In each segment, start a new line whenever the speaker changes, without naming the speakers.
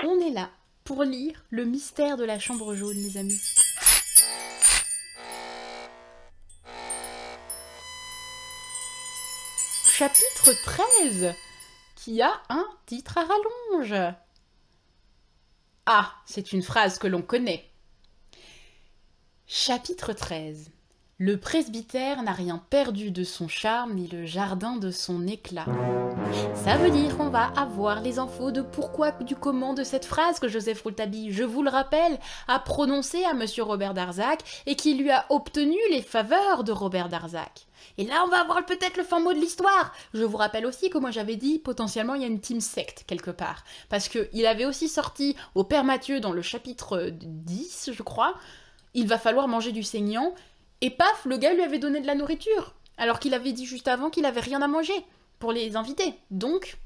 On est là pour lire le mystère de la chambre jaune, mes amis. Chapitre 13, qui a un titre à rallonge. Ah, c'est une phrase que l'on connaît. Chapitre 13. Le presbytère n'a rien perdu de son charme ni le jardin de son éclat. Ça veut dire qu'on va avoir les infos de pourquoi, du comment de cette phrase que Joseph Rouletabille, je vous le rappelle, a prononcée à Monsieur Robert Darzac et qui lui a obtenu les faveurs de Robert Darzac. Et là, on va avoir peut-être le fin mot de l'histoire. Je vous rappelle aussi que moi j'avais dit, potentiellement, il y a une team secte quelque part. Parce qu'il avait aussi sorti au Père Mathieu dans le chapitre 10, je crois, il va falloir manger du saignant. Et paf, le gars lui avait donné de la nourriture. Alors qu'il avait dit juste avant qu'il avait rien à manger pour les invités. Donc,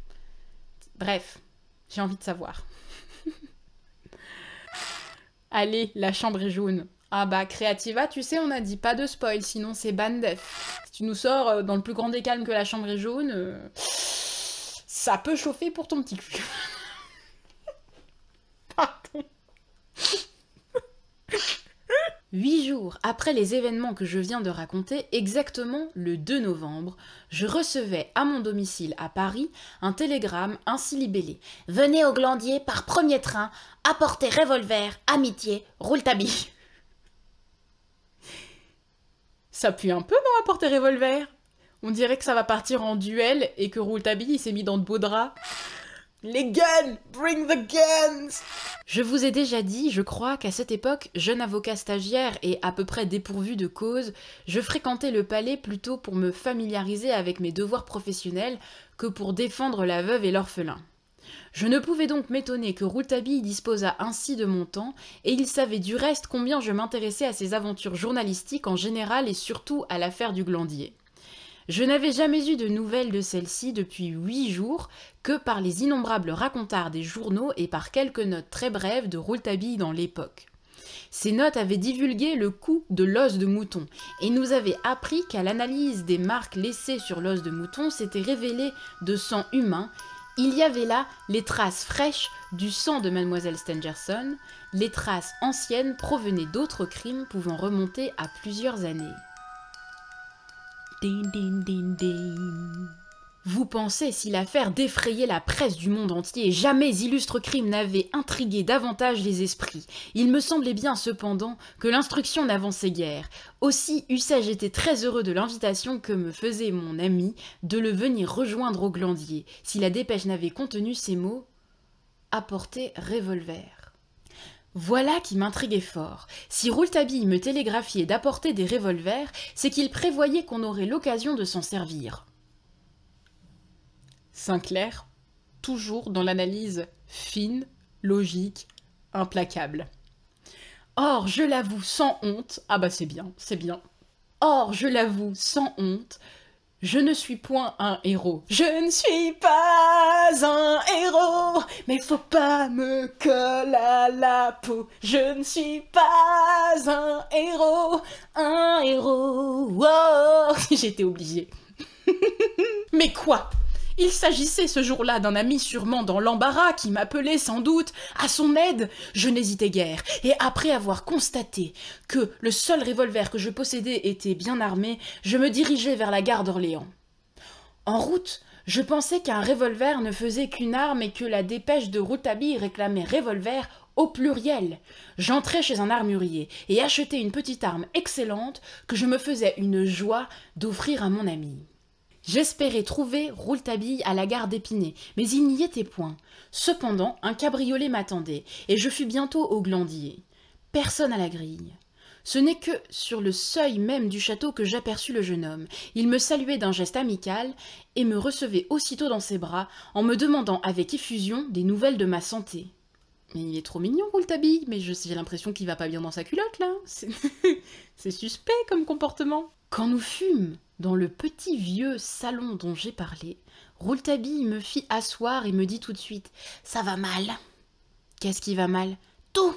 bref, j'ai envie de savoir. Allez, la chambre est jaune. Ah bah, Creativa, tu sais, on a dit pas de spoil, sinon c'est ban def. Si tu nous sors dans le plus grand des calmes que la chambre est jaune, ça peut chauffer pour ton petit cul. Pardon. 8 jours après les événements que je viens de raconter, exactement le 2 novembre, je recevais à mon domicile à Paris un télégramme ainsi libellé. « Venez au Glandier par premier train, apportez revolver, amitié, Rouletabille. » Ça pue un peu, non, apporter revolver? On dirait que ça va partir en duel et que Rouletabille s'est mis dans de beaux draps. Les guns! Bring the guns! Je vous ai déjà dit, je crois, qu'à cette époque, jeune avocat stagiaire et à peu près dépourvu de cause, je fréquentais le palais plutôt pour me familiariser avec mes devoirs professionnels que pour défendre la veuve et l'orphelin. Je ne pouvais donc m'étonner que Rouletabille disposât ainsi de mon temps, et il savait du reste combien je m'intéressais à ses aventures journalistiques en général et surtout à l'affaire du Glandier. Je n'avais jamais eu de nouvelles de celle-ci depuis 8 jours que par les innombrables racontards des journaux et par quelques notes très brèves de Rouletabille dans l'époque. Ces notes avaient divulgué le coup de l'os de mouton et nous avaient appris qu'à l'analyse des marques laissées sur l'os de mouton s'était révélé de sang humain. Il y avait là les traces fraîches du sang de Mademoiselle Stangerson, les traces anciennes provenaient d'autres crimes pouvant remonter à plusieurs années. Din, din, din, din. Vous pensez si l'affaire défrayait la presse du monde entier, jamais illustre crime n'avait intrigué davantage les esprits. Il me semblait bien cependant que l'instruction n'avançait guère. Aussi eussé-je été très heureux de l'invitation que me faisait mon ami de le venir rejoindre au Glandier, si la dépêche n'avait contenu ces mots « apporter revolver ». Voilà qui m'intriguait fort. Si Rouletabille me télégraphiait d'apporter des revolvers, c'est qu'il prévoyait qu'on aurait l'occasion de s'en servir. Sinclair, toujours dans l'analyse fine, logique, implacable. Or, je l'avoue sans honte, ah bah c'est bien, c'est bien. Or, je l'avoue sans honte, je ne suis point un héros. Je ne suis pas un héros, mais faut pas me coller à la peau. Je ne suis pas un héros, oh, j'étais obligée. Mais quoi? Il s'agissait ce jour-là d'un ami sûrement dans l'embarras qui m'appelait sans doute à son aide. Je n'hésitais guère, et après avoir constaté que le seul revolver que je possédais était bien armé, je me dirigeai vers la gare d'Orléans. En route, je pensais qu'un revolver ne faisait qu'une arme et que la dépêche de Rouletabille réclamait revolver au pluriel. J'entrai chez un armurier et achetai une petite arme excellente que je me faisais une joie d'offrir à mon ami. J'espérais trouver Rouletabille à la gare d'Épinay, mais il n'y était point. Cependant, un cabriolet m'attendait, et je fus bientôt au Glandier. Personne à la grille. Ce n'est que sur le seuil même du château que j'aperçus le jeune homme. Il me saluait d'un geste amical, et me recevait aussitôt dans ses bras, en me demandant avec effusion des nouvelles de ma santé. Mais il est trop mignon, Rouletabille, mais j'ai l'impression qu'il va pas bien dans sa culotte, là. C'est suspect comme comportement. Quand nous fûmes dans le petit vieux salon dont j'ai parlé, Rouletabille me fit asseoir et me dit tout de suite « Ça va mal. » « Qu'est-ce qui va mal ?»« Tout !»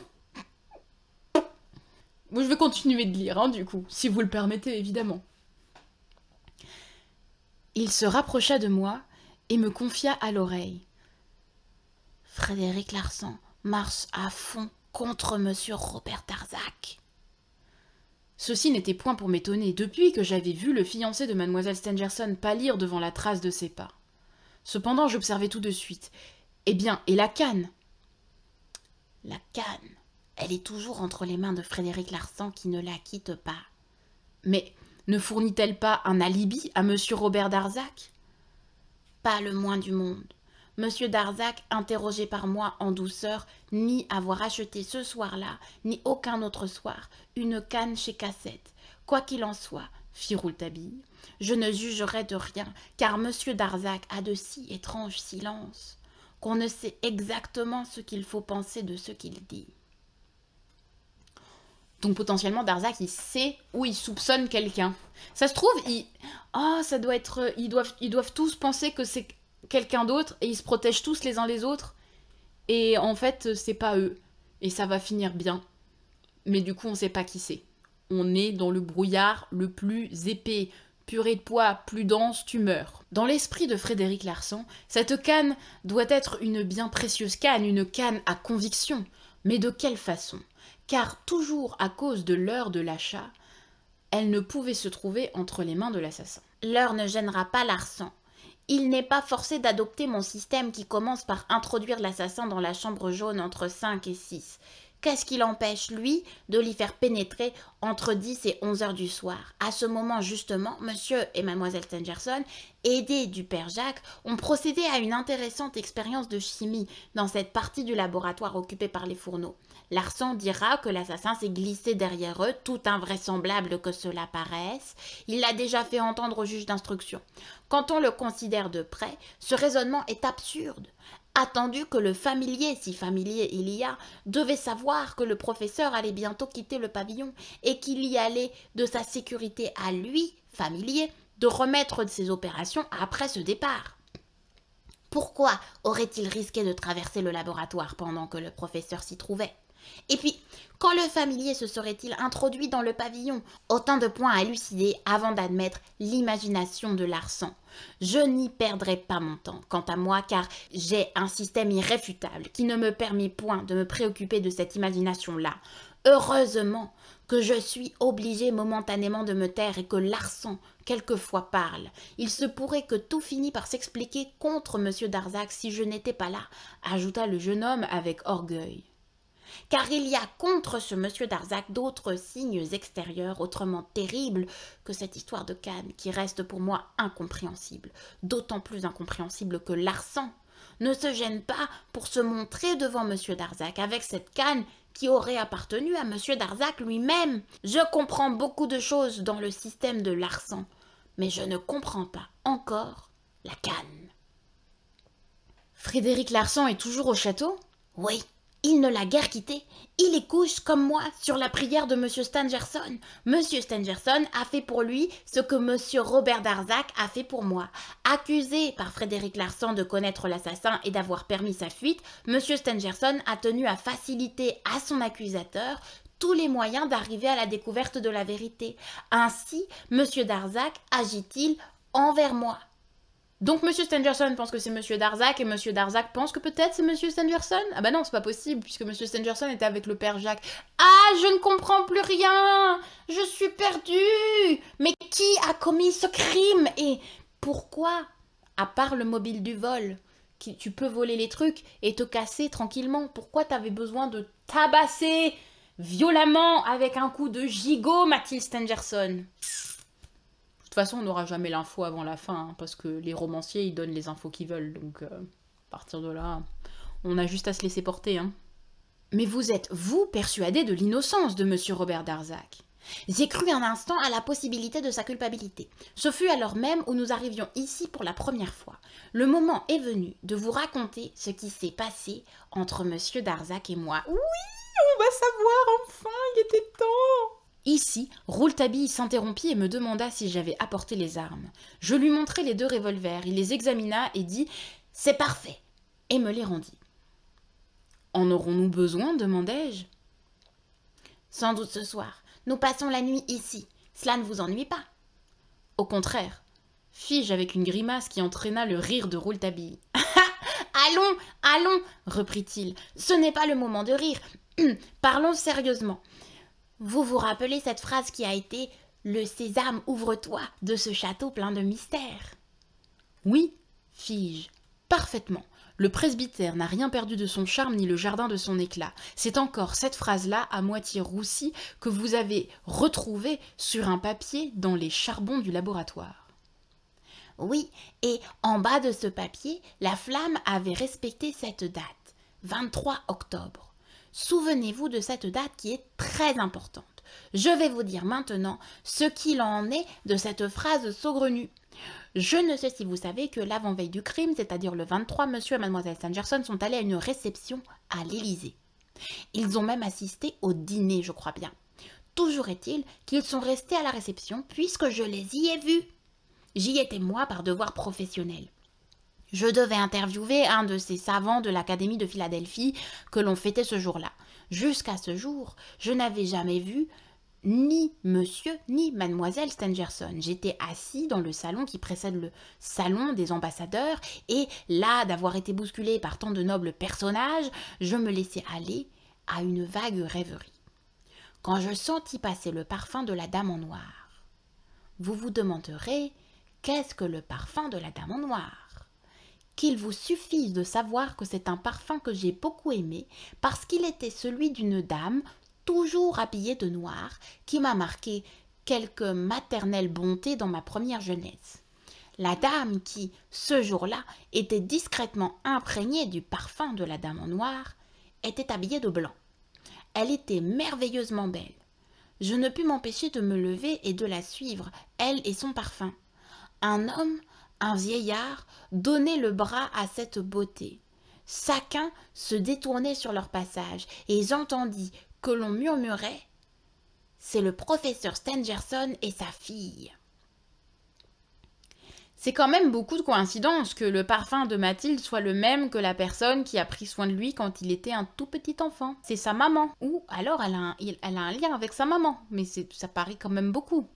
Bon, je vais continuer de lire, hein, du coup, si vous le permettez, évidemment. Il se rapprocha de moi et me confia à l'oreille. Frédéric Larsan marche à fond contre monsieur Robert Darzac. Ceci n'était point pour m'étonner, depuis que j'avais vu le fiancé de mademoiselle Stangerson pâlir devant la trace de ses pas. Cependant, j'observai tout de suite. Eh bien, et la canne? La canne, elle est toujours entre les mains de Frédéric Larsan qui ne la quitte pas. Mais ne fournit-elle pas un alibi à monsieur Robert Darzac? Pas le moins du monde. Monsieur Darzac, interrogé par moi en douceur, nie avoir acheté ce soir-là, ni aucun autre soir, une canne chez Cassette. Quoi qu'il en soit, fit Rouletabille, je ne jugerai de rien, car monsieur Darzac a de si étranges silences qu'on ne sait exactement ce qu'il faut penser de ce qu'il dit. Donc potentiellement Darzac, il sait où il soupçonne quelqu'un. Ça se trouve, ça doit être, ils doivent tous penser que c'est quelqu'un d'autre et ils se protègent tous les uns les autres. Et en fait, c'est pas eux. Et ça va finir bien. Mais du coup, on sait pas qui c'est. On est dans le brouillard le plus épais. Purée de pois, plus dense, tu meurs. Dans l'esprit de Frédéric Larsan, cette canne doit être une bien précieuse canne, une canne à conviction. Mais de quelle façon? Car toujours à cause de l'heure de l'achat, elle ne pouvait se trouver entre les mains de l'assassin. L'heure ne gênera pas Larsan. Il n'est pas forcé d'adopter mon système qui commence par introduire l'assassin dans la chambre jaune entre 5 et 6. Qu'est-ce qui l'empêche, lui, de l'y faire pénétrer entre 10 et 11 heures du soir? À ce moment, justement, monsieur et mademoiselle Stangerson, aidés du père Jacques, ont procédé à une intéressante expérience de chimie dans cette partie du laboratoire occupée par les fourneaux. Larsan dira que l'assassin s'est glissé derrière eux, tout invraisemblable que cela paraisse. Il l'a déjà fait entendre au juge d'instruction. Quand on le considère de près, ce raisonnement est absurde. Attendu que le familier, si familier il y a, devait savoir que le professeur allait bientôt quitter le pavillon et qu'il y allait de sa sécurité à lui, familier, de remettre ses opérations après ce départ. Pourquoi aurait-il risqué de traverser le laboratoire pendant que le professeur s'y trouvait? Et puis, quand le familier se serait-il introduit dans le pavillon? Autant de points à élucider avant d'admettre l'imagination de Larsan. Je n'y perdrai pas mon temps, quant à moi, car j'ai un système irréfutable qui ne me permet point de me préoccuper de cette imagination-là. Heureusement que je suis obligé momentanément de me taire et que Larsan, quelquefois, parle. Il se pourrait que tout finisse par s'expliquer contre M. Darzac si je n'étais pas là, ajouta le jeune homme avec orgueil. Car il y a contre ce monsieur Darzac d'autres signes extérieurs autrement terribles que cette histoire de canne qui reste pour moi incompréhensible, d'autant plus incompréhensible que Larsan ne se gêne pas pour se montrer devant monsieur Darzac avec cette canne qui aurait appartenu à monsieur Darzac lui-même. Je comprends beaucoup de choses dans le système de Larsan, mais je ne comprends pas encore la canne. Frédéric Larsan est toujours au château? Oui. Il ne l'a guère quitté. Il est couche, comme moi, sur la prière de M. Stangerson. M. Stangerson a fait pour lui ce que M. Robert Darzac a fait pour moi. Accusé par Frédéric Larsan de connaître l'assassin et d'avoir permis sa fuite, M. Stangerson a tenu à faciliter à son accusateur tous les moyens d'arriver à la découverte de la vérité. Ainsi, M. Darzac agit-il envers moi. Donc M. Stangerson pense que c'est M. Darzac et M. Darzac pense que peut-être c'est M. Stangerson? Ah bah non, c'est pas possible puisque M. Stangerson était avec le père Jacques. Ah, je ne comprends plus rien! Je suis perdue! Mais qui a commis ce crime? Et pourquoi? À part le mobile du vol, tu peux voler les trucs et te casser tranquillement. Pourquoi t'avais besoin de tabasser violemment avec un coup de gigot Mathilde Stangerson? De toute façon, on n'aura jamais l'info avant la fin, hein, parce que les romanciers, ils donnent les infos qu'ils veulent. Donc, à partir de là, on a juste à se laisser porter. Hein. Mais vous êtes, vous, persuadé de l'innocence de M. Robert Darzac? J'ai cru un instant à la possibilité de sa culpabilité. Ce fut alors même où nous arrivions ici pour la première fois. Le moment est venu de vous raconter ce qui s'est passé entre M. Darzac et moi. Oui, on va savoir enfin, il était temps. Ici, Rouletabille s'interrompit et me demanda si j'avais apporté les armes. Je lui montrai les 2 revolvers, il les examina et dit « C'est parfait !» et me les rendit. « En aurons-nous besoin ?» demandai-je. « Sans doute ce soir,
Nous passons la nuit ici. Cela ne vous ennuie pas?
Au contraire, fis-je avec une grimace qui entraîna le rire de Rouletabille.
Allons, allons, reprit-il. Ce n'est pas le moment de rire. Parlons sérieusement. Vous vous rappelez cette phrase qui a été « Le sésame, ouvre-toi » de ce château plein de mystères?
Oui, fis-je, parfaitement. Le presbytère n'a rien perdu de son charme ni le jardin de son éclat. C'est encore cette phrase-là, à moitié roussie, que vous avez retrouvée sur un papier dans les charbons du laboratoire.
Oui, et en bas de ce papier, la flamme avait respecté cette date, 23 octobre. Souvenez-vous de cette date qui est très importante. Je vais vous dire maintenant ce qu'il en est de cette phrase saugrenue. Je ne sais si vous savez que l'avant-veille du crime, c'est-à-dire le 23, monsieur et mademoiselle Stangerson sont allés à une réception à l'Élysée. Ils ont même assisté au dîner, je crois bien. Toujours est-il qu'ils sont restés à la réception puisque je les y ai vus. J'y étais moi par devoir professionnel. Je devais interviewer un de ces savants de l'Académie de Philadelphie que l'on fêtait ce jour-là. Jusqu'à ce jour, je n'avais jamais vu ni monsieur ni mademoiselle Stangerson. J'étais assis dans le salon qui précède le salon des ambassadeurs et là, d'avoir été bousculé par tant de nobles personnages, je me laissais aller à une vague rêverie. Quand je sentis passer le parfum de la dame en noir. Vous vous demanderez, qu'est-ce que le parfum de la dame en noir? Qu'il vous suffise de savoir que c'est un parfum que j'ai beaucoup aimé parce qu'il était celui d'une dame toujours habillée de noir qui m'a marqué quelque maternelle bonté dans ma première jeunesse. La dame qui, ce jour-là, était discrètement imprégnée du parfum de la dame en noir, était habillée de blanc. Elle était merveilleusement belle. Je ne pus m'empêcher de me lever et de la suivre, elle et son parfum. Un homme, un vieillard, donnait le bras à cette beauté. Chacun se détournait sur leur passage, et j'entendis que l'on murmurait « C'est le professeur Stangerson et sa fille ».
C'est quand même beaucoup de coïncidence que le parfum de Mathilde soit le même que la personne qui a pris soin de lui quand il était un tout petit enfant. C'est sa maman. Ou alors elle a un lien avec sa maman, mais ça paraît quand même beaucoup.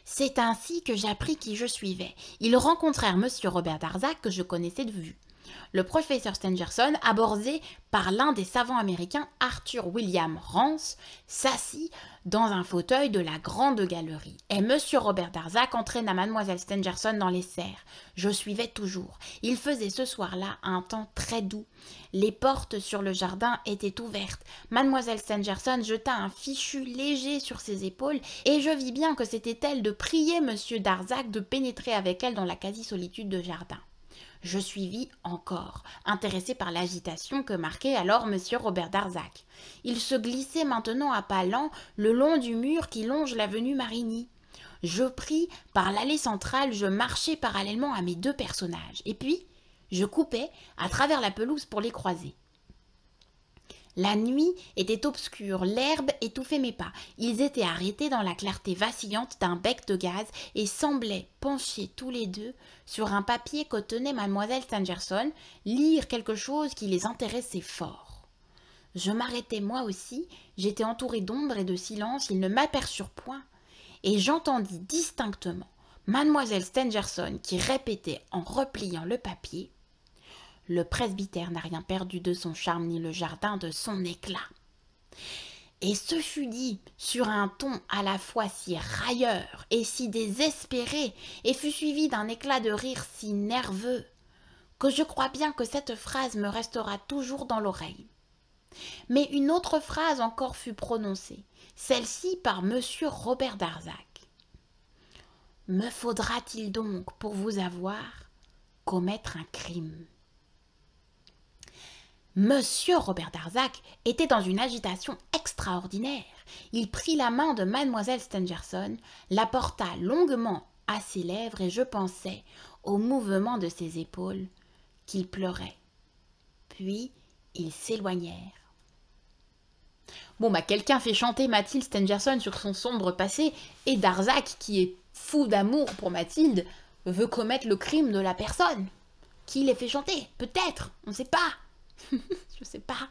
C'est ainsi que j'appris qui je suivais. Ils rencontrèrent monsieur Robert Darzac que je connaissais de vue. Le professeur Stangerson, abordé par l'un des savants américains, Arthur William Rance, s'assit dans un fauteuil de la grande galerie. Et monsieur Robert Darzac entraîna mademoiselle Stangerson dans les serres. Je suivais toujours. Il faisait ce soir-là un temps très doux. Les portes sur le jardin étaient ouvertes. Mademoiselle Stangerson jeta un fichu léger sur ses épaules et je vis bien que c'était elle de prier monsieur Darzac de pénétrer avec elle dans la quasi-solitude de jardin. Je suivis encore, intéressé par l'agitation que marquait alors monsieur Robert Darzac. Il se glissait maintenant à pas lents le long du mur qui longe l'avenue Marigny. Je pris par l'allée centrale, je marchais parallèlement à mes deux personnages, et puis je coupais à travers la pelouse pour les croiser. La nuit était obscure, l'herbe étouffait mes pas. Ils étaient arrêtés dans la clarté vacillante d'un bec de gaz et semblaient penchés tous les deux sur un papier que tenait mademoiselle Stangerson, lire quelque chose qui les intéressait fort. Je m'arrêtai moi aussi, j'étais entouré d'ombre et de silence, ils ne m'aperçurent point, et j'entendis distinctement mademoiselle Stangerson qui répétait en repliant le papier: le presbytère n'a rien perdu de son charme ni le jardin de son éclat. Et ce fut dit sur un ton à la fois si railleur et si désespéré, et fut suivi d'un éclat de rire si nerveux, que je crois bien que cette phrase me restera toujours dans l'oreille. Mais une autre phrase encore fut prononcée, celle-ci par monsieur Robert Darzac. « Me faudra-t-il donc, pour vous avoir, commettre un crime ?» Monsieur Robert Darzac était dans une agitation extraordinaire. Il prit la main de mademoiselle Stangerson, la porta longuement à ses lèvres et je pensais, au mouvement de ses épaules, qu'il pleurait. Puis ils s'éloignèrent.
Bon, quelqu'un fait chanter Mathilde Stangerson sur son sombre passé, et Darzac, qui est fou d'amour pour Mathilde, veut commettre le crime de la personne. Qui les fait chanter? Peut-être, on ne sait pas. Je sais pas.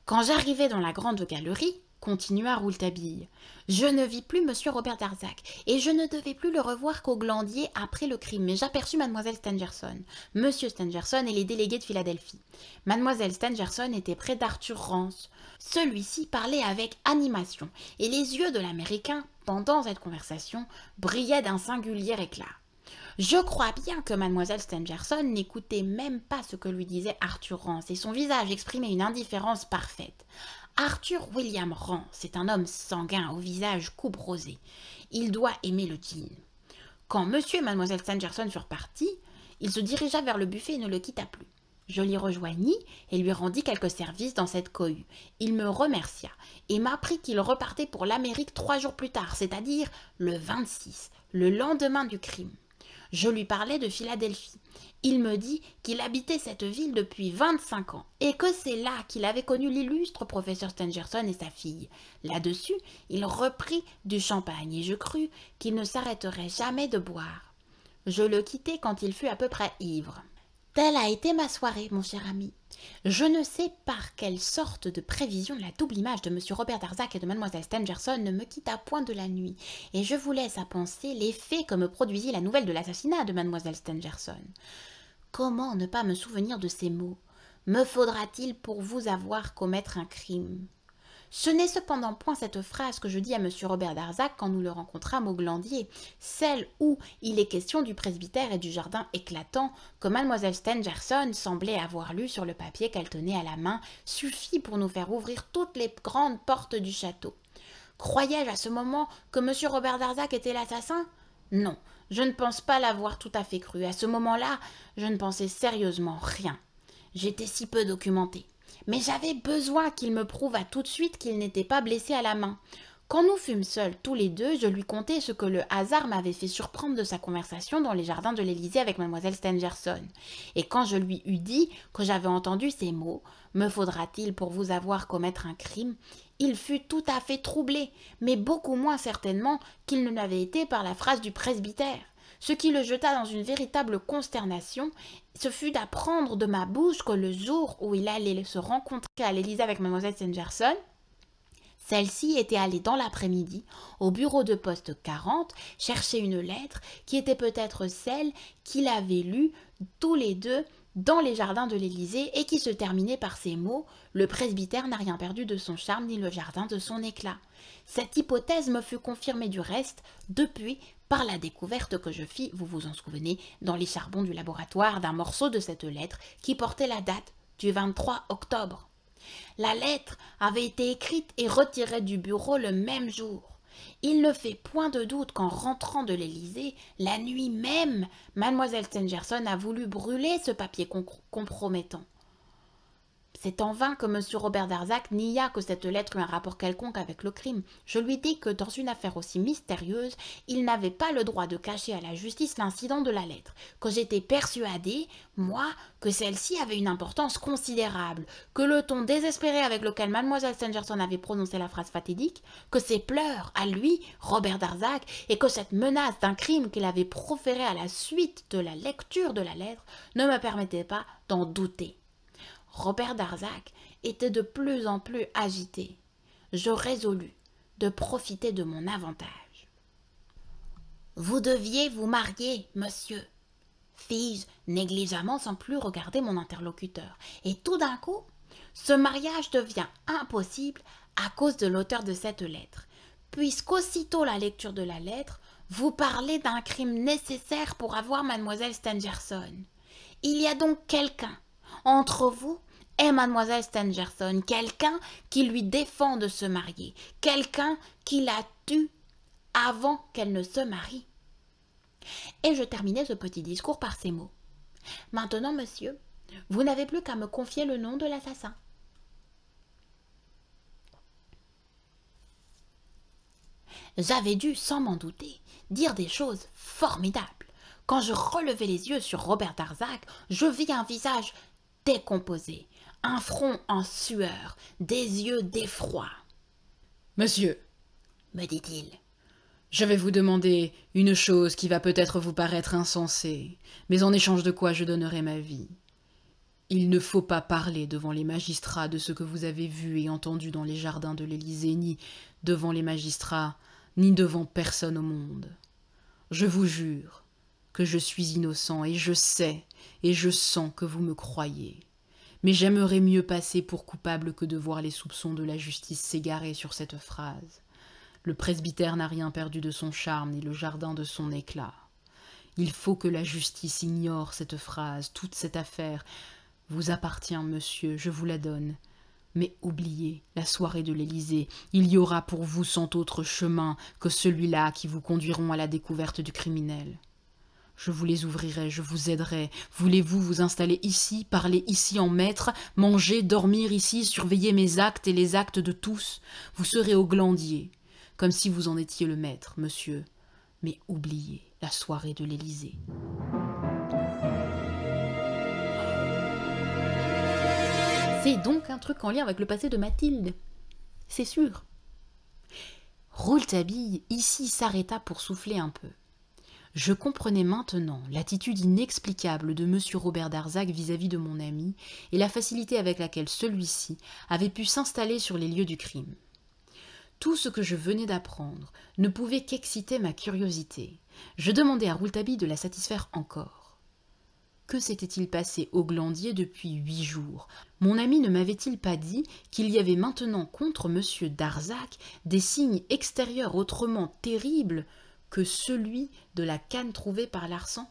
Quand j'arrivai dans la grande galerie, continua Rouletabille, je ne vis plus monsieur Robert Darzac, et je ne devais plus le revoir qu'au Glandier après le crime, mais j'aperçus mademoiselle Stangerson, monsieur Stangerson et les délégués de Philadelphie. Mademoiselle Stangerson était près d'Arthur Rance. Celui-ci parlait avec animation, et les yeux de l'Américain, pendant cette conversation, brillaient d'un singulier éclat. Je crois bien que mademoiselle Stangerson n'écoutait même pas ce que lui disait Arthur Rance, et son visage exprimait une indifférence parfaite. Arthur William Rance est un homme sanguin au visage couperosé. Il doit aimer le gin. Quand monsieur et mademoiselle Stangerson furent partis, il se dirigea vers le buffet et ne le quitta plus. Je l'y rejoignis et lui rendis quelques services dans cette cohue. Il me remercia et m'apprit qu'il repartait pour l'Amérique 3 jours plus tard, c'est-à-dire le 26, le lendemain du crime. Je lui parlai de Philadelphie. Il me dit qu'il habitait cette ville depuis 25 ans et que c'est là qu'il avait connu l'illustre professeur Stangerson et sa fille. Là-dessus, il reprit du champagne et je crus qu'il ne s'arrêterait jamais de boire. Je le quittai quand il fut à peu près ivre. Telle a été ma soirée, mon cher ami. Je ne sais par quelle sorte de prévision la double image de M. Robert Darzac et de Mlle Stangerson ne me quitta point de la nuit, et je vous laisse à penser l'effet que me produisit la nouvelle de l'assassinat de Mlle Stangerson. Comment ne pas me souvenir de ces mots? Me faudra-t-il pour vous avoir commettre un crime? Ce n'est cependant point cette phrase que je dis à M. Robert Darzac quand nous le rencontrâmes au Glandier, celle où il est question du presbytère et du jardin éclatant que Mlle Stangerson semblait avoir lu sur le papier qu'elle tenait à la main, suffit pour nous faire ouvrir toutes les grandes portes du château. Croyais-je à ce moment que M. Robert Darzac était l'assassin? Non, je ne pense pas l'avoir tout à fait cru. À ce moment-là, je ne pensais sérieusement rien. J'étais si peu documentée. Mais j'avais besoin qu'il me prouvât tout de suite qu'il n'était pas blessé à la main. Quand nous fûmes seuls tous les deux, je lui contai ce que le hasard m'avait fait surprendre de sa conversation dans les jardins de l'Élysée avec mademoiselle Stangerson. Et quand je lui eus dit que j'avais entendu ces mots, « Me faudra-t-il pour vous avoir commettre un crime ?» il fut tout à fait troublé, mais beaucoup moins certainement qu'il ne l'avait été par la phrase du presbytère. Ce qui le jeta dans une véritable consternation, ce fut d'apprendre de ma bouche que le jour où il allait se rencontrer à l'Élysée avec mademoiselle Stangerson, celle-ci était allée dans l'après-midi au bureau de poste 40 chercher une lettre qui était peut-être celle qu'il avait lue tous les deux dans les jardins de l'Élysée et qui se terminait par ces mots « Le presbytère n'a rien perdu de son charme ni le jardin de son éclat ». Cette hypothèse me fut confirmée du reste depuis par la découverte que je fis, vous vous en souvenez, dans les charbons du laboratoire d'un morceau de cette lettre qui portait la date du 23 octobre. La lettre avait été écrite et retirée du bureau le même jour. Il ne fait point de doute qu'en rentrant de l'Élysée, la nuit même, mademoiselle Stangerson a voulu brûler ce papier compromettant. C'est en vain que M. Robert Darzac nia que cette lettre eut un rapport quelconque avec le crime. Je lui dis que dans une affaire aussi mystérieuse, il n'avait pas le droit de cacher à la justice l'incident de la lettre, que j'étais persuadée, moi, que celle-ci avait une importance considérable, que le ton désespéré avec lequel mademoiselle Stangerson avait prononcé la phrase fatidique, que ses pleurs à lui, Robert Darzac, et que cette menace d'un crime qu'il avait proféré à la suite de la lecture de la lettre ne me permettaient pas d'en douter. Robert Darzac était de plus en plus agité. Je résolus de profiter de mon avantage. « Vous deviez vous marier, monsieur, » fis-je négligemment sans plus regarder mon interlocuteur. Et tout d'un coup, ce mariage devient impossible à cause de l'auteur de cette lettre, puisqu'aussitôt la lecture de la lettre, vous parlez d'un crime nécessaire pour avoir mademoiselle Stangerson. Il y a donc quelqu'un entre vous et mademoiselle Stangerson, quelqu'un qui lui défend de se marier, quelqu'un qui la tue avant qu'elle ne se marie. Et je terminai ce petit discours par ces mots. Maintenant, monsieur, vous n'avez plus qu'à me confier le nom de l'assassin. J'avais dû, sans m'en douter, dire des choses formidables. Quand je relevai les yeux sur Robert Darzac, je vis un visage décomposé, un front en sueur, des yeux d'effroi.
« Monsieur,
me dit-il,
je vais vous demander une chose qui va peut-être vous paraître insensée, mais en échange de quoi je donnerai ma vie. Il ne faut pas parler devant les magistrats de ce que vous avez vu et entendu dans les jardins de l'Élysée, ni devant les magistrats, ni devant personne au monde. Je vous jure que je suis innocent, et je sais et je sens que vous me croyez. Mais j'aimerais mieux passer pour coupable que de voir les soupçons de la justice s'égarer sur cette phrase. Le presbytère n'a rien perdu de son charme, ni le jardin de son éclat. Il faut que la justice ignore cette phrase, toute cette affaire vous appartient, monsieur, je vous la donne. Mais oubliez la soirée de l'Élysée, il y aura pour vous cent autres chemins que celui-là qui vous conduiront à la découverte du criminel. Je vous les ouvrirai, je vous aiderai. Voulez-vous vous installer ici, parler ici en maître, manger, dormir ici, surveiller mes actes et les actes de tous? Vous serez au glandier, comme si vous en étiez le maître, monsieur. Mais oubliez la soirée de l'Élysée.
C'est donc un truc en lien avec le passé de Mathilde. C'est sûr. Rouletabille ici s'arrêta pour souffler un peu. Je comprenais maintenant l'attitude inexplicable de M. Robert Darzac vis-à-vis de mon ami et la facilité avec laquelle celui-ci avait pu s'installer sur les lieux du crime. Tout ce que je venais d'apprendre ne pouvait qu'exciter ma curiosité. Je demandai à Rouletabille de la satisfaire encore. Que s'était-il passé au Glandier depuis 8 jours? Mon ami ne m'avait-il pas dit qu'il y avait maintenant contre M. Darzac des signes extérieurs autrement terribles que celui de la canne trouvée par Larsan?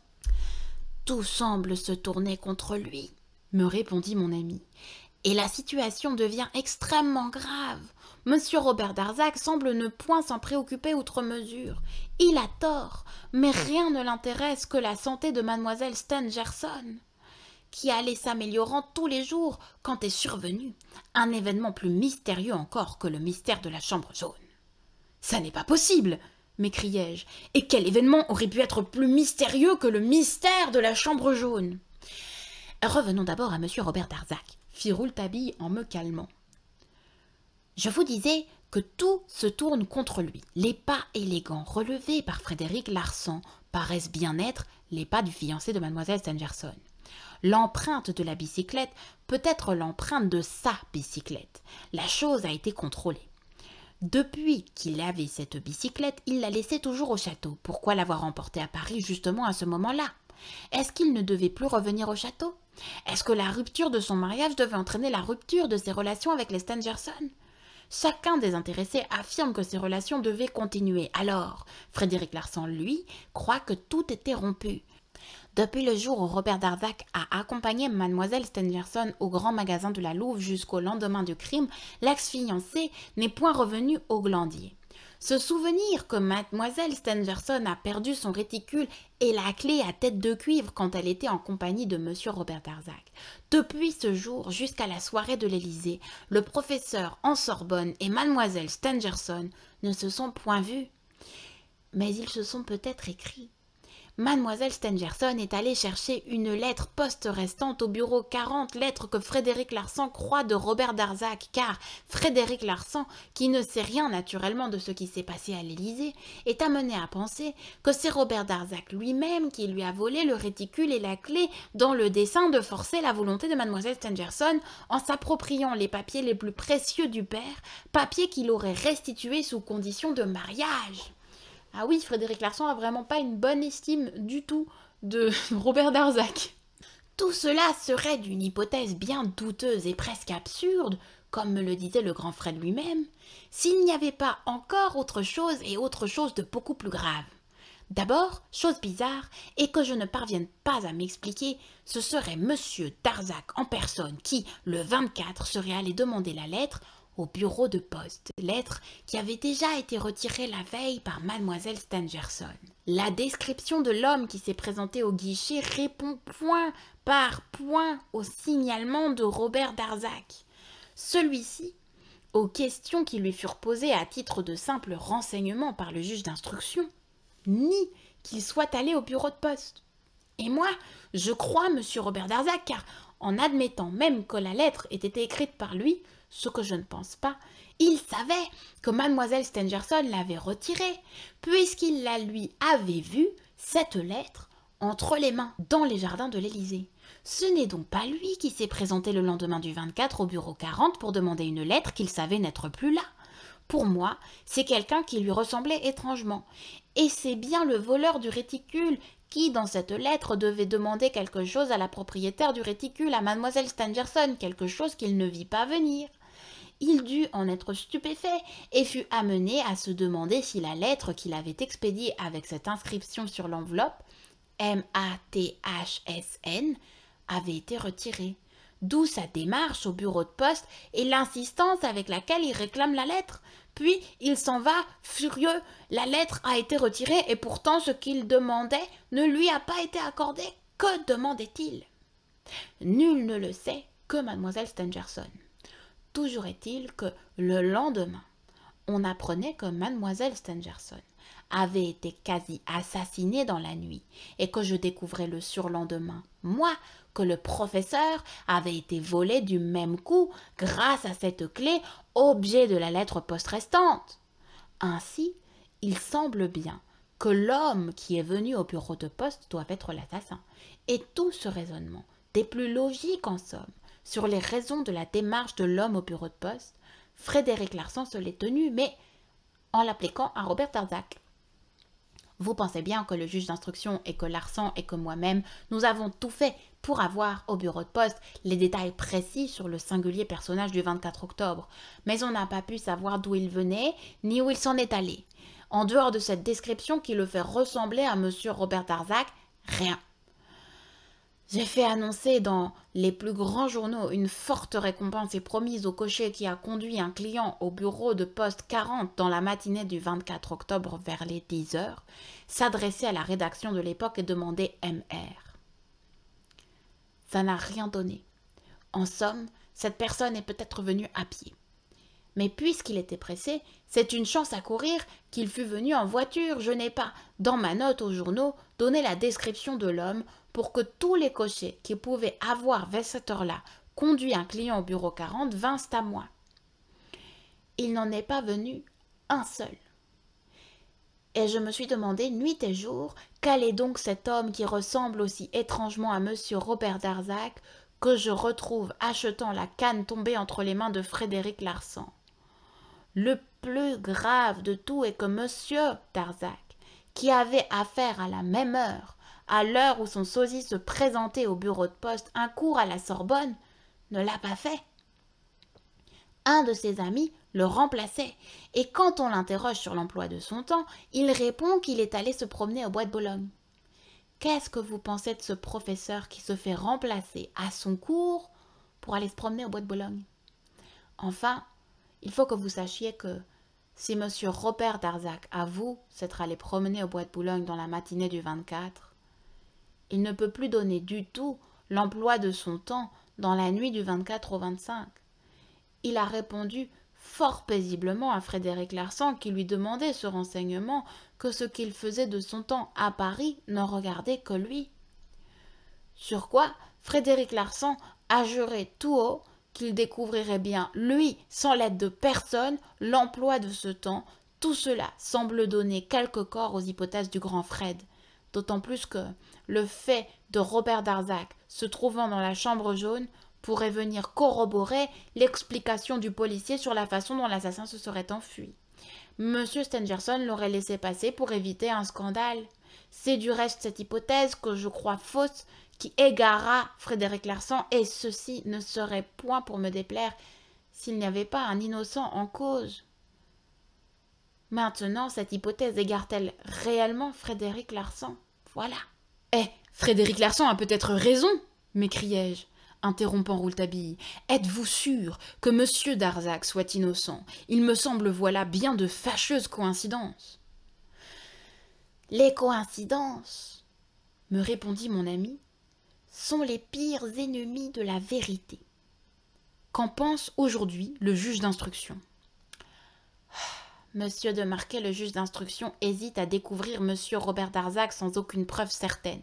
Tout semble se tourner contre lui, me répondit mon ami, et la situation devient extrêmement grave. Monsieur Robert Darzac semble ne point s'en préoccuper outre mesure. Il a tort, mais rien ne l'intéresse que la santé de mademoiselle Stangerson, qui allait s'améliorant tous les jours quand est survenu un événement plus mystérieux encore que le mystère de la chambre jaune. « Ça n'est pas possible !» m'écriai-je. « Et quel événement aurait pu être plus mystérieux que le mystère de la chambre jaune ?» Revenons d'abord à monsieur Robert Darzac, fit Rouletabille en me calmant. Je vous disais que tout se tourne contre lui. Les pas élégants relevés par Frédéric Larsan paraissent bien être les pas du fiancé de mademoiselle Stangerson. L'empreinte de la bicyclette peut être l'empreinte de sa bicyclette. La chose a été contrôlée. Depuis qu'il avait cette bicyclette, il la laissait toujours au château. Pourquoi l'avoir emportée à Paris justement à ce moment-là? Est-ce qu'il ne devait plus revenir au château? Est-ce que la rupture de son mariage devait entraîner la rupture de ses relations avec les Stangerson? Chacun des intéressés affirme que ces relations devaient continuer. Alors, Frédéric Larsan, lui, croit que tout était rompu. Depuis le jour où Robert Darzac a accompagné mademoiselle Stangerson au grand magasin de la Louve jusqu'au lendemain du crime, l'ex-fiancé n'est point revenu au Glandier. Se souvenir que mademoiselle Stangerson a perdu son réticule et la clé à tête de cuivre quand elle était en compagnie de monsieur Robert Darzac. Depuis ce jour jusqu'à la soirée de l'Élysée, le professeur en Sorbonne et mademoiselle Stangerson ne se sont point vus. Mais ils se sont peut-être écrits. Mademoiselle Stangerson est allée chercher une lettre poste restante au bureau 40, lettre que Frédéric Larsan croit de Robert Darzac, car Frédéric Larsan, qui ne sait rien naturellement de ce qui s'est passé à l'Élysée, est amené à penser que c'est Robert Darzac lui-même qui lui a volé le réticule et la clé dans le dessein de forcer la volonté de mademoiselle Stangerson en s'appropriant les papiers les plus précieux du père, papiers qu'il aurait restitués sous condition de mariage. Ah oui, Frédéric Larsan a vraiment pas une bonne estime du tout de Robert Darzac. Tout cela serait d'une hypothèse bien douteuse et presque absurde, comme me le disait le grand Fred lui-même, s'il n'y avait pas encore autre chose et autre chose de beaucoup plus grave. D'abord, chose bizarre, et que je ne parvienne pas à m'expliquer, ce serait monsieur Darzac en personne qui, le 24, serait allé demander la lettre au bureau de poste, lettre qui avait déjà été retirée la veille par mademoiselle Stangerson. La description de l'homme qui s'est présenté au guichet répond point par point au signalement de Robert Darzac. Celui-ci, aux questions qui lui furent posées à titre de simple renseignement par le juge d'instruction, nie qu'il soit allé au bureau de poste. Et moi, je crois monsieur Robert Darzac, car en admettant même que la lettre ait été écrite par lui, ce que je ne pense pas, il savait que mademoiselle Stangerson l'avait retirée, puisqu'il la lui avait vue, cette lettre, entre les mains dans les jardins de l'Élysée. Ce n'est donc pas lui qui s'est présenté le lendemain du 24 au bureau 40 pour demander une lettre qu'il savait n'être plus là. Pour moi, c'est quelqu'un qui lui ressemblait étrangement. Et c'est bien le voleur du réticule qui, dans cette lettre, devait demander quelque chose à la propriétaire du réticule, à mademoiselle Stangerson, quelque chose qu'il ne vit pas venir. Il dut en être stupéfait et fut amené à se demander si la lettre qu'il avait expédiée avec cette inscription sur l'enveloppe, M-A-T-H-S-N, avait été retirée. D'où sa démarche au bureau de poste et l'insistance avec laquelle il réclame la lettre. Puis il s'en va, furieux. La lettre a été retirée et pourtant ce qu'il demandait ne lui a pas été accordé. Que demandait-il? Nul ne le sait que mademoiselle Stangerson. Toujours est-il que le lendemain, on apprenait que mademoiselle Stangerson avait été quasi assassinée dans la nuit et que je découvrais le surlendemain, moi, que le professeur avait été volé du même coup grâce à cette clé, objet de la lettre poste restante. Ainsi, il semble bien que l'homme qui est venu au bureau de poste doit être l'assassin. Et tout ce raisonnement, des plus logiques en somme, sur les raisons de la démarche de l'homme au bureau de poste, Frédéric Larsan se l'est tenu, mais en l'appliquant à Robert Darzac. Vous pensez bien que le juge d'instruction et que Larsan et que moi-même, nous avons tout fait pour avoir au bureau de poste les détails précis sur le singulier personnage du 24 octobre, mais on n'a pas pu savoir d'où il venait ni où il s'en est allé. En dehors de cette description qui le fait ressembler à monsieur Robert Darzac, rien. J'ai fait annoncer dans les plus grands journaux une forte récompense est promise au cocher qui a conduit un client au bureau de poste 40 dans la matinée du 24 octobre vers les 10 heures, s'adresser à la rédaction de l'époque et demander MR. Ça n'a rien donné. En somme, cette personne est peut-être venue à pied. Mais puisqu'il était pressé, c'est une chance à courir qu'il fût venu en voiture. Je n'ai pas, dans ma note aux journaux, donné la description de l'homme pour que tous les cochers qui pouvaient avoir, vers cette heure-là, conduit un client au bureau 40 vinssent à moi. Il n'en est pas venu un seul. Et je me suis demandé nuit et jour quel est donc cet homme qui ressemble aussi étrangement à monsieur Robert Darzac que je retrouve achetant la canne tombée entre les mains de Frédéric Larsan. Le plus grave de tout est que monsieur Darzac, qui avait affaire à la même heure, à l'heure où son sosie se présentait au bureau de poste, un cours à la Sorbonne, ne l'a pas fait. Un de ses amis le remplaçait, et quand on l'interroge sur l'emploi de son temps, il répond qu'il est allé se promener au bois de Boulogne. Qu'est-ce que vous pensez de ce professeur qui se fait remplacer à son cours pour aller se promener au bois de Boulogne? Enfin, il faut que vous sachiez que si M. Robert Darzac avoue s'être allé promener au bois de Boulogne dans la matinée du 24, il ne peut plus donner du tout l'emploi de son temps dans la nuit du 24 au 25. Il a répondu fort paisiblement à Frédéric Larsan qui lui demandait ce renseignement que ce qu'il faisait de son temps à Paris ne regardait que lui. Sur quoi Frédéric Larsan a juré tout haut qu'il découvrirait bien, lui, sans l'aide de personne, l'emploi de ce temps. Tout cela semble donner quelque corps aux hypothèses du grand Fred, d'autant plus que le fait de Robert Darzac se trouvant dans la chambre jaune pourrait venir corroborer l'explication du policier sur la façon dont l'assassin se serait enfui. Monsieur Stangerson l'aurait laissé passer pour éviter un scandale. C'est du reste cette hypothèse que je crois fausse qui égara Frédéric Larsan, et ceci ne serait point pour me déplaire s'il n'y avait pas un innocent en cause. Maintenant, cette hypothèse égare-t-elle réellement Frédéric Larsan? Voilà.
Eh, Frédéric Larsan a peut-être raison, m'écriai-je, interrompant Rouletabille. Êtes-vous sûr que monsieur Darzac soit innocent? Il me semble voilà bien de fâcheuses coïncidences.
Les coïncidences, me répondit mon ami, sont les pires ennemis de la vérité.
Qu'en pense aujourd'hui le juge d'instruction?
Monsieur de Marquet, le juge d'instruction, hésite à découvrir monsieur Robert Darzac sans aucune preuve certaine.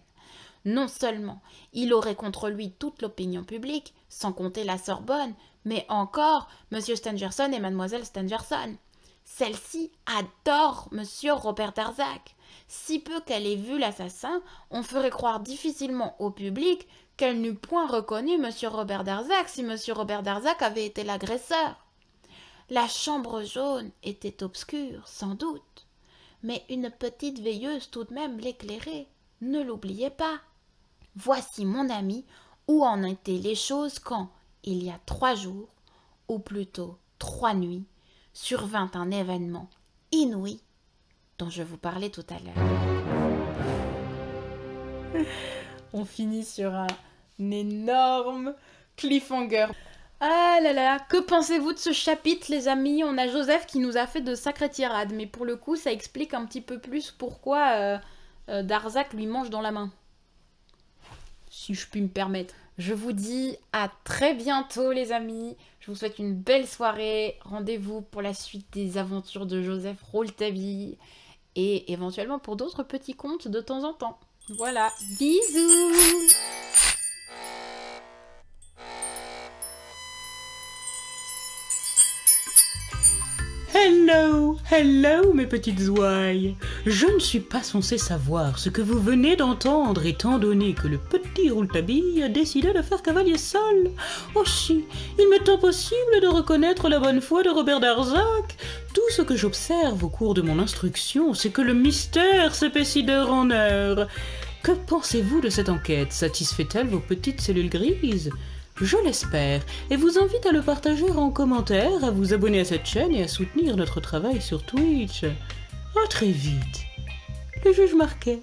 Non seulement il aurait contre lui toute l'opinion publique, sans compter la Sorbonne, mais encore monsieur Stangerson et mademoiselle Stangerson. Celle-ci adore monsieur Robert Darzac. Si peu qu'elle ait vu l'assassin, on ferait croire difficilement au public qu'elle n'eût point reconnu M. Robert Darzac si M. Robert Darzac avait été l'agresseur. La chambre jaune était obscure, sans doute, mais une petite veilleuse tout de même l'éclairait. Ne l'oubliez pas. Voici, mon ami, où en étaient les choses quand, il y a 3 jours, ou plutôt 3 nuits, survint un événement inouï dont je vous parlais tout à l'heure.
On finit sur un énorme cliffhanger. Ah là là, que pensez-vous de ce chapitre, les amis? On a Joseph qui nous a fait de sacrées tirades, mais pour le coup, ça explique un petit peu plus pourquoi Darzac lui mange dans la main. Si je puis me permettre. Je vous dis à très bientôt, les amis. Je vous souhaite une belle soirée. Rendez-vous pour la suite des aventures de Joseph Rouletabille et éventuellement pour d'autres petits contes de temps en temps. Voilà, bisous!
Hello, hello mes petites ouailles. Je ne suis pas censé savoir ce que vous venez d'entendre étant donné que le petit Rouletabille a décidé de faire cavalier seul. Aussi, il m'est impossible de reconnaître la bonne foi de Robert Darzac. Tout ce que j'observe au cours de mon instruction, c'est que le mystère s'épaissit d'heure en heure. Que pensez-vous de cette enquête? Satisfait-elle vos petites cellules grises? Je l'espère, et vous invite à le partager en commentaire, à vous abonner à cette chaîne et à soutenir notre travail sur Twitch. À très vite. Le juge Marquet.